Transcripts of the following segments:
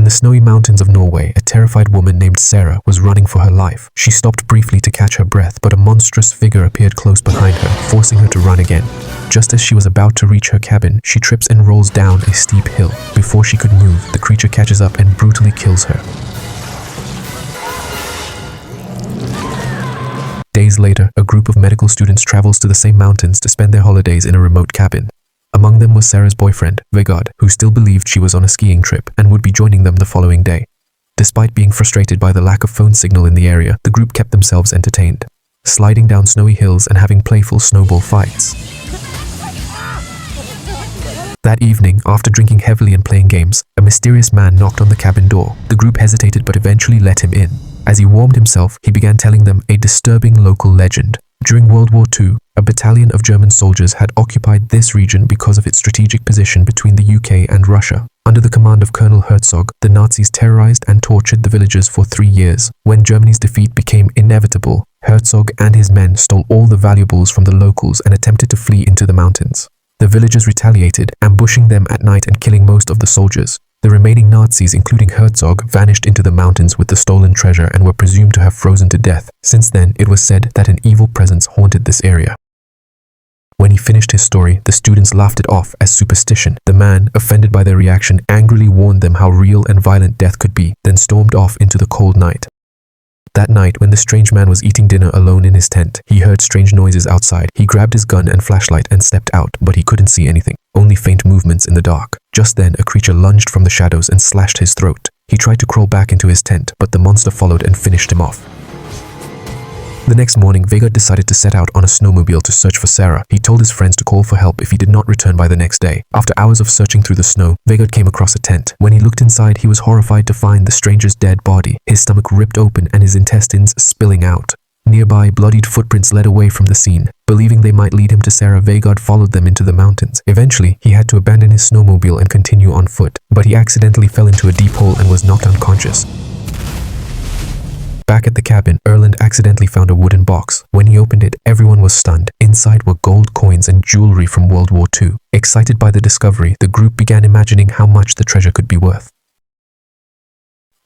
the snowy mountains of Norway, a terrified woman named Sarah was running for her life. She stopped briefly to catch her breath, but a monstrous figure appeared close behind her, forcing her to run again. Just as she was about to reach her cabin, she trips and rolls down a steep hill. Before she could move, the creature catches up and brutally kills her. Days later, a group of medical students travels to the same mountains to spend their holidays in a remote cabin. Among them was Sarah's boyfriend, Vegard, who still believed she was on a skiing trip and would be joining them the following day. Despite being frustrated by the lack of phone signal in the area, the group kept themselves entertained, sliding down snowy hills and having playful snowball fights. That evening, after drinking heavily and playing games, a mysterious man knocked on the cabin door. The group hesitated but eventually let him in. As he warmed himself, he began telling them a disturbing local legend. During World War II, a battalion of German soldiers had occupied this region because of its strategic position between the UK and Russia. Under the command of Colonel Herzog, the Nazis terrorized and tortured the villagers for 3 years. When Germany's defeat became inevitable, Herzog and his men stole all the valuables from the locals and attempted to flee into the mountains. The villagers retaliated, ambushing them at night and killing most of the soldiers. The remaining Nazis, including Herzog, vanished into the mountains with the stolen treasure and were presumed to have frozen to death. Since then, it was said that an evil presence haunted this area. When he finished his story, the students laughed it off as superstition. The man, offended by their reaction, angrily warned them how real and violent death could be, then stormed off into the cold night. That night, when the strange man was eating dinner alone in his tent, he heard strange noises outside. He grabbed his gun and flashlight and stepped out, but he couldn't see anything, only faint movements in the dark. Just then, a creature lunged from the shadows and slashed his throat. He tried to crawl back into his tent, but the monster followed and finished him off. The next morning, Vegard decided to set out on a snowmobile to search for Sarah. He told his friends to call for help if he did not return by the next day. After hours of searching through the snow, Vegard came across a tent. When he looked inside, he was horrified to find the stranger's dead body, his stomach ripped open and his intestines spilling out. Nearby, bloodied footprints led away from the scene. Believing they might lead him to Sarah, Vegard followed them into the mountains. Eventually, he had to abandon his snowmobile and continue on foot, but he accidentally fell into a deep hole and was knocked unconscious. Back at the cabin, Erland accidentally found a wooden box. When he opened it, everyone was stunned. Inside were gold coins and jewelry from World War II. Excited by the discovery, the group began imagining how much the treasure could be worth.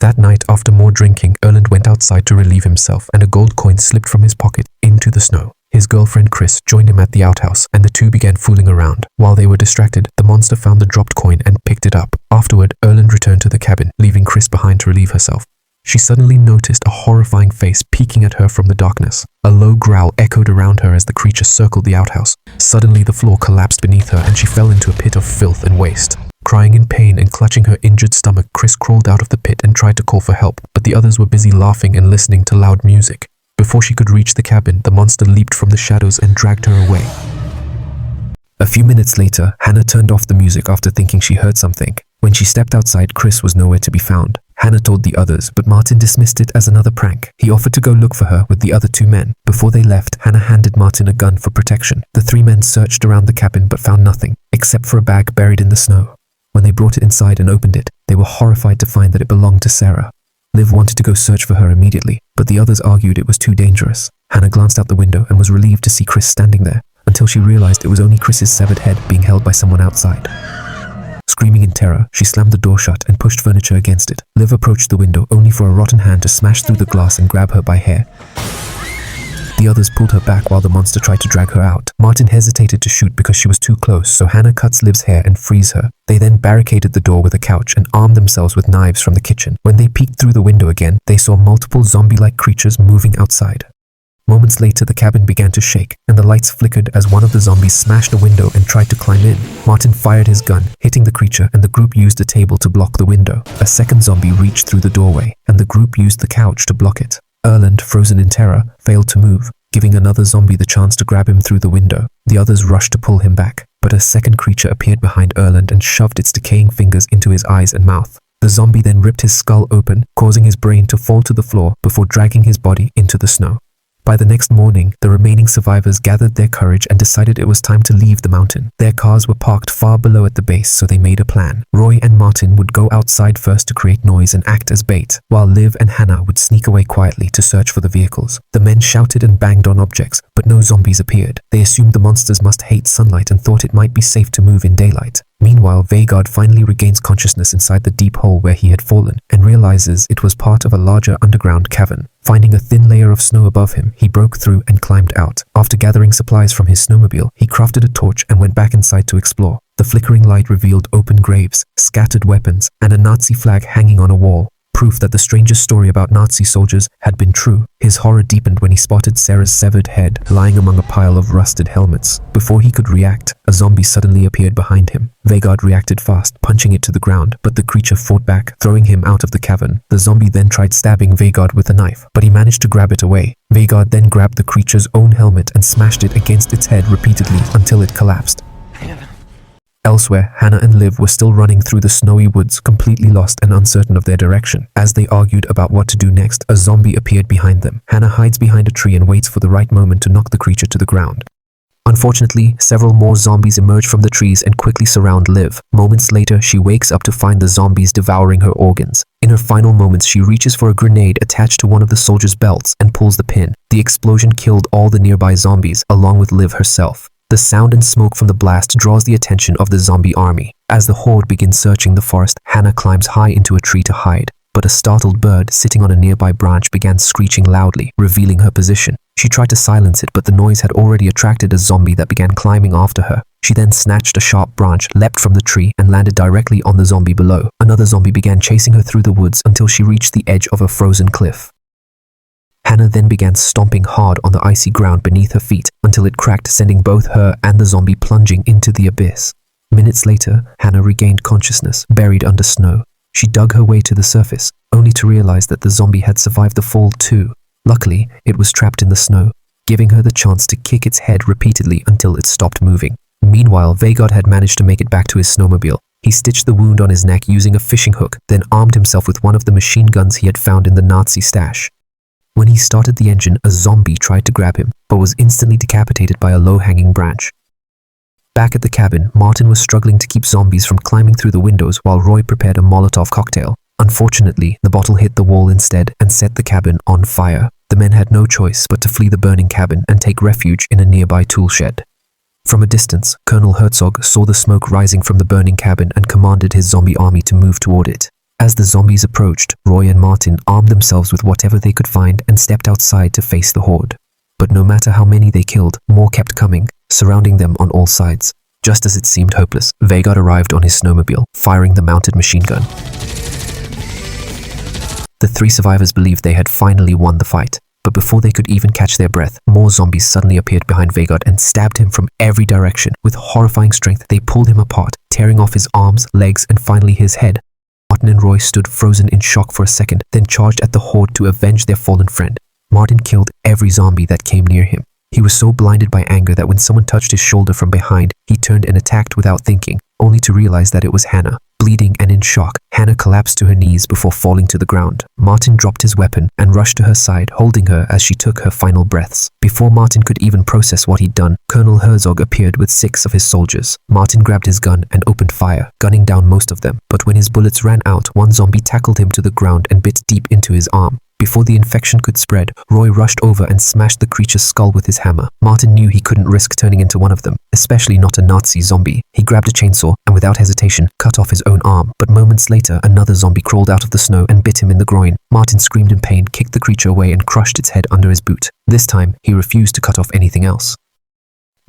That night, after more drinking, Erland went outside to relieve himself, and a gold coin slipped from his pocket into the snow. His girlfriend Chris joined him at the outhouse, and the two began fooling around. While they were distracted, the monster found the dropped coin and picked it up. Afterward, Erland returned to the cabin, leaving Chris behind to relieve herself. She suddenly noticed a horrifying face peeking at her from the darkness. A low growl echoed around her as the creature circled the outhouse. Suddenly, the floor collapsed beneath her and she fell into a pit of filth and waste. Crying in pain and clutching her injured stomach, Chris crawled out of the pit and tried to call for help, but the others were busy laughing and listening to loud music. Before she could reach the cabin, the monster leaped from the shadows and dragged her away. A few minutes later, Hannah turned off the music after thinking she heard something. When she stepped outside, Chris was nowhere to be found. Hannah told the others, but Martin dismissed it as another prank. He offered to go look for her with the other two men. Before they left, Hannah handed Martin a gun for protection. The three men searched around the cabin but found nothing, except for a bag buried in the snow. When they brought it inside and opened it, they were horrified to find that it belonged to Sarah. Liv wanted to go search for her immediately, but the others argued it was too dangerous. Hannah glanced out the window and was relieved to see Chris standing there, until she realized it was only Chris's severed head being held by someone outside. Screaming in terror, she slammed the door shut and pushed furniture against it. Liv approached the window only for a rotten hand to smash through the glass and grab her by hair. The others pulled her back while the monster tried to drag her out. Martin hesitated to shoot because she was too close, so Hannah cuts Liv's hair and frees her. They then barricaded the door with a couch and armed themselves with knives from the kitchen. When they peeked through the window again, they saw multiple zombie-like creatures moving outside. Moments later, the cabin began to shake, and the lights flickered as one of the zombies smashed a window and tried to climb in. Martin fired his gun, hitting the creature, and the group used a table to block the window. A second zombie reached through the doorway, and the group used the couch to block it. Erland, frozen in terror, failed to move, giving another zombie the chance to grab him through the window. The others rushed to pull him back, but a second creature appeared behind Erland and shoved its decaying fingers into his eyes and mouth. The zombie then ripped his skull open, causing his brain to fall to the floor before dragging his body into the snow. By the next morning, the remaining survivors gathered their courage and decided it was time to leave the mountain. Their cars were parked far below at the base, so they made a plan. Roy and Martin would go outside first to create noise and act as bait, while Liv and Hannah would sneak away quietly to search for the vehicles. The men shouted and banged on objects, but no zombies appeared. They assumed the monsters must hate sunlight and thought it might be safe to move in daylight. Meanwhile, Vegard finally regains consciousness inside the deep hole where he had fallen and realizes it was part of a larger underground cavern. Finding a thin layer of snow above him, he broke through and climbed out. After gathering supplies from his snowmobile, he crafted a torch and went back inside to explore. The flickering light revealed open graves, scattered weapons, and a Nazi flag hanging on a wall. Proof that the stranger's story about Nazi soldiers had been true. His horror deepened when he spotted Sarah's severed head lying among a pile of rusted helmets. Before he could react, a zombie suddenly appeared behind him. Vegard reacted fast, punching it to the ground, but the creature fought back, throwing him out of the cavern. The zombie then tried stabbing Vegard with a knife, but he managed to grab it away. Vegard then grabbed the creature's own helmet and smashed it against its head repeatedly until it collapsed. Elsewhere, Hannah and Liv were still running through the snowy woods, completely lost and uncertain of their direction. As they argued about what to do next, a zombie appeared behind them. Hannah hides behind a tree and waits for the right moment to knock the creature to the ground. Unfortunately, several more zombies emerge from the trees and quickly surround Liv. Moments later, she wakes up to find the zombies devouring her organs. In her final moments, she reaches for a grenade attached to one of the soldiers' belts and pulls the pin. The explosion killed all the nearby zombies, along with Liv herself. The sound and smoke from the blast draws the attention of the zombie army. As the horde begins searching the forest, Hannah climbs high into a tree to hide. But a startled bird sitting on a nearby branch began screeching loudly, revealing her position. She tried to silence it, but the noise had already attracted a zombie that began climbing after her. She then snatched a sharp branch, leapt from the tree, and landed directly on the zombie below. Another zombie began chasing her through the woods until she reached the edge of a frozen cliff. Hannah then began stomping hard on the icy ground beneath her feet until it cracked, sending both her and the zombie plunging into the abyss. Minutes later, Hannah regained consciousness, buried under snow. She dug her way to the surface, only to realize that the zombie had survived the fall too. Luckily, it was trapped in the snow, giving her the chance to kick its head repeatedly until it stopped moving. Meanwhile, Vegard had managed to make it back to his snowmobile. He stitched the wound on his neck using a fishing hook, then armed himself with one of the machine guns he had found in the Nazi stash. When he started the engine, a zombie tried to grab him, but was instantly decapitated by a low-hanging branch. Back at the cabin, Martin was struggling to keep zombies from climbing through the windows while Roy prepared a Molotov cocktail. Unfortunately, the bottle hit the wall instead and set the cabin on fire. The men had no choice but to flee the burning cabin and take refuge in a nearby tool shed. From a distance, Colonel Herzog saw the smoke rising from the burning cabin and commanded his zombie army to move toward it. As the zombies approached, Roy and Martin armed themselves with whatever they could find and stepped outside to face the horde. But no matter how many they killed, more kept coming, surrounding them on all sides. Just as it seemed hopeless, Vegard arrived on his snowmobile, firing the mounted machine gun. The three survivors believed they had finally won the fight. But before they could even catch their breath, more zombies suddenly appeared behind Vegard and stabbed him from every direction. With horrifying strength, they pulled him apart, tearing off his arms, legs, and finally his head. Martin and Roy stood frozen in shock for a second, then charged at the horde to avenge their fallen friend. Martin killed every zombie that came near him. He was so blinded by anger that when someone touched his shoulder from behind, he turned and attacked without thinking, only to realize that it was Hannah. Bleeding and in shock, Hannah collapsed to her knees before falling to the ground. Martin dropped his weapon and rushed to her side, holding her as she took her final breaths. Before Martin could even process what he'd done, Colonel Herzog appeared with 6 of his soldiers. Martin grabbed his gun and opened fire, gunning down most of them. But when his bullets ran out, one zombie tackled him to the ground and bit deep into his arm. Before the infection could spread, Roy rushed over and smashed the creature's skull with his hammer. Martin knew he couldn't risk turning into one of them, especially not a Nazi zombie. He grabbed a chainsaw and without hesitation cut off his own arm. But moments later, another zombie crawled out of the snow and bit him in the groin. Martin screamed in pain, kicked the creature away and crushed its head under his boot. This time, he refused to cut off anything else.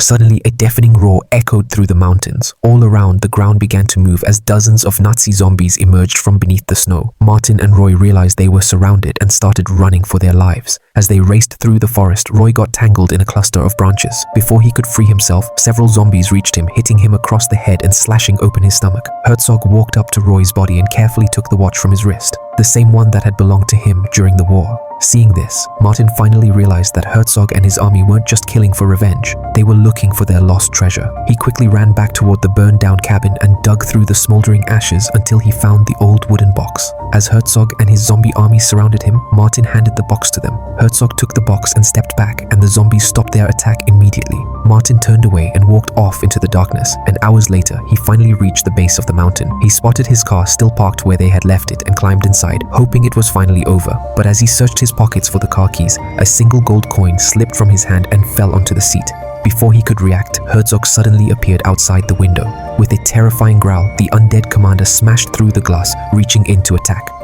Suddenly, a deafening roar echoed through the mountains. All around, the ground began to move as dozens of Nazi zombies emerged from beneath the snow. Martin and Roy realized they were surrounded and started running for their lives. As they raced through the forest, Roy got tangled in a cluster of branches. Before he could free himself, several zombies reached him, hitting him across the head and slashing open his stomach. Herzog walked up to Roy's body and carefully took the watch from his wrist, the same one that had belonged to him during the war. Seeing this, Martin finally realized that Herzog and his army weren't just killing for revenge. They were looking for their lost treasure. He quickly ran back toward the burned-down cabin and dug through the smoldering ashes until he found the old wooden box. As Herzog and his zombie army surrounded him, Martin handed the box to them. Herzog took the box and stepped back, and the zombies stopped their attack immediately. Martin turned away and walked off into the darkness, and hours later, he finally reached the base of the mountain. He spotted his car still parked where they had left it and climbed inside, hoping it was finally over. But as he searched his pockets for the car keys, a single gold coin slipped from his hand and fell onto the seat. Before he could react, Herzog suddenly appeared outside the window. With a terrifying growl, the undead commander smashed through the glass, reaching in to attack.